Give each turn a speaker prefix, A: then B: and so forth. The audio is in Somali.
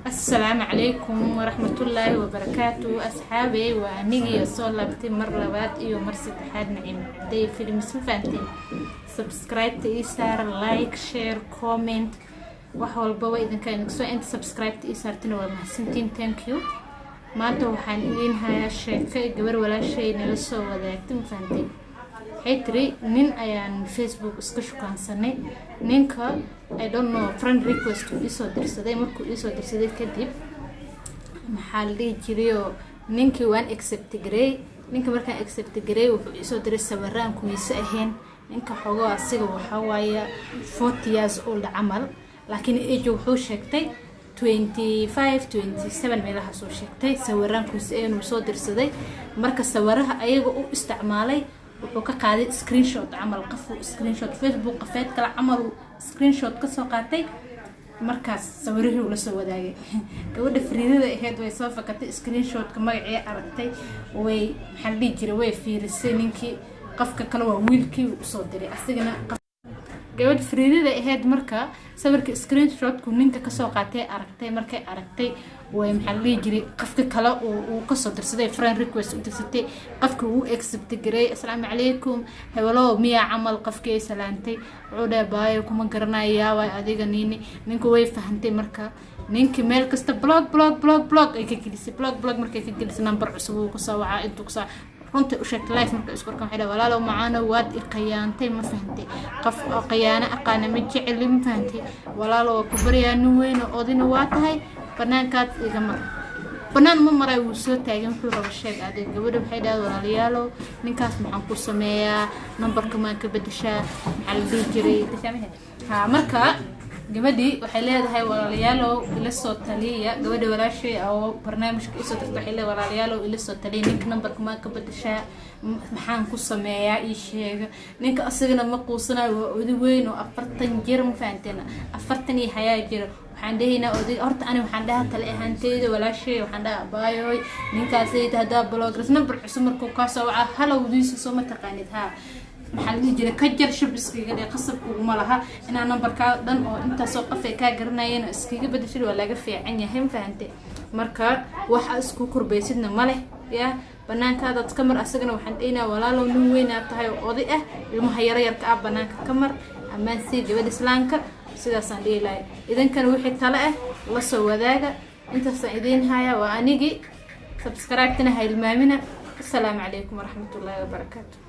A: السلام عليكم ورحمة الله وبركاته أصحابي وأنيجي صلبت مرة بعد مرسي تحد نعيم دي فيلم سفانتين سبسكرايب تيسار لايك شير كومنت وحول بوا إذا كان سو أنت سبسكرايب تيسار تنوى محسنتين ثانك يو ما أنتوا وحنين هاي الشيء قبل ولا شيء نلسو وذاكتم فانتين حيتري نين أيان فيسبوك اسكشو كان سنة نينكا I don't know friend request isoo dirsaday markuu isoo dirsaday kadib maxaa la dhihi jiray ninkii waan accept garay ninka markaan accept garay wuxuu isoo diray sawiraan kuwiisa ahayn ninka xogo asiga waxa waaya 40 years old amal laakiin age wuxuu sheegtay 25 27 meelaha soo sheegtay sawiraan kuwiisa inuu soo dirsaday marka sawiraha ayaga u isticmaalay wuxuu ka qaaday screenshot amal qafo screenshot Facebook qafeed kala amal screenshot ka soo qaatay markaas sawirihii uu la soo wadaagay gabadha Fariidada ahayd way soo fakatay screenshot ka magacii aragtay way xalli jiray way fiirisay ninkii qafka kale waa wiilkii uu soo diray asigana gabadha Fariidada ahayd marka sawirka screenshot ku ninka ka soo qaatay aragtay markay aragtay way maxalli jiray qafka kale uu ka soo dirsaday friend request u dirsatay qafka uu accept garay assalaamu calaykum hawlo miya amal qafkay salaantay wuxuu baayo kuma garanaya way adiga ninku way fahantay marka ninki meel kasta blog ay ka gelisay blog markay ka gelisay number cusub uu ku soo wacay intuu ku soo runtii u sheegtay live markay isku arkaan xidha walaalo macaana waad iqiyaantay ma fahantay qof qiyaana aqaana ma jecel ma fahantay walaalo ku bariyaan weyn oo odina waa tahay banaankaad iga mar banaan ma maray uu soo taagay wuxuu rabo sheeg adeeg gabadha waxay dhaad walaalayaalo ninkaas maxaan ku sameeyaa numberka ma ka bedeshaa maxaa la dhihi jiray ha marka gabadhi waxay leedahay walaalayaalo ila soo taliya gabadha walaashay oo barnaamijka isoo dirtay waxay leedahay walaalayaalo ila soo taliya ninka numberka ma ka bedeshaa maxaan ku sameeyaa ii sheeg ninka asagana ma quusanayo wadi weyn oo 40 jir ma fahanteena 40 iyo hayaa jir waxaan dhahaynaa oday horta ani waxaan dhahaa tale ahaanteeda walaashay waxaan dhahaa baayoy ninkaas ay tahdaa bloggers number cusub markuu ka soo waca halowdiisa soo ma taqaanid ha maxaa la jiray ka jar shub iskiga dhig qasab kuma laha inaan numberka dhan oo inta soo qafay ka garanayeen iskiga bedeshay waa laga fiican yahay ma fahantay marka waxa isku kurbaysidna ma leh ya banaankaada ka mar asagana waxaan dhaynaa walaalo nin weyn aad tahay oo oday ah ilmaha yar ka banaanka ka mar amaan si gabadh islaamka sidaas aan dhiilay idankan wixii tala ah la soo wadaaga intaas idin haya waa anigi subscribe tana ha ilmaamina assalamu alaykum warahmatullahi wabarakatuh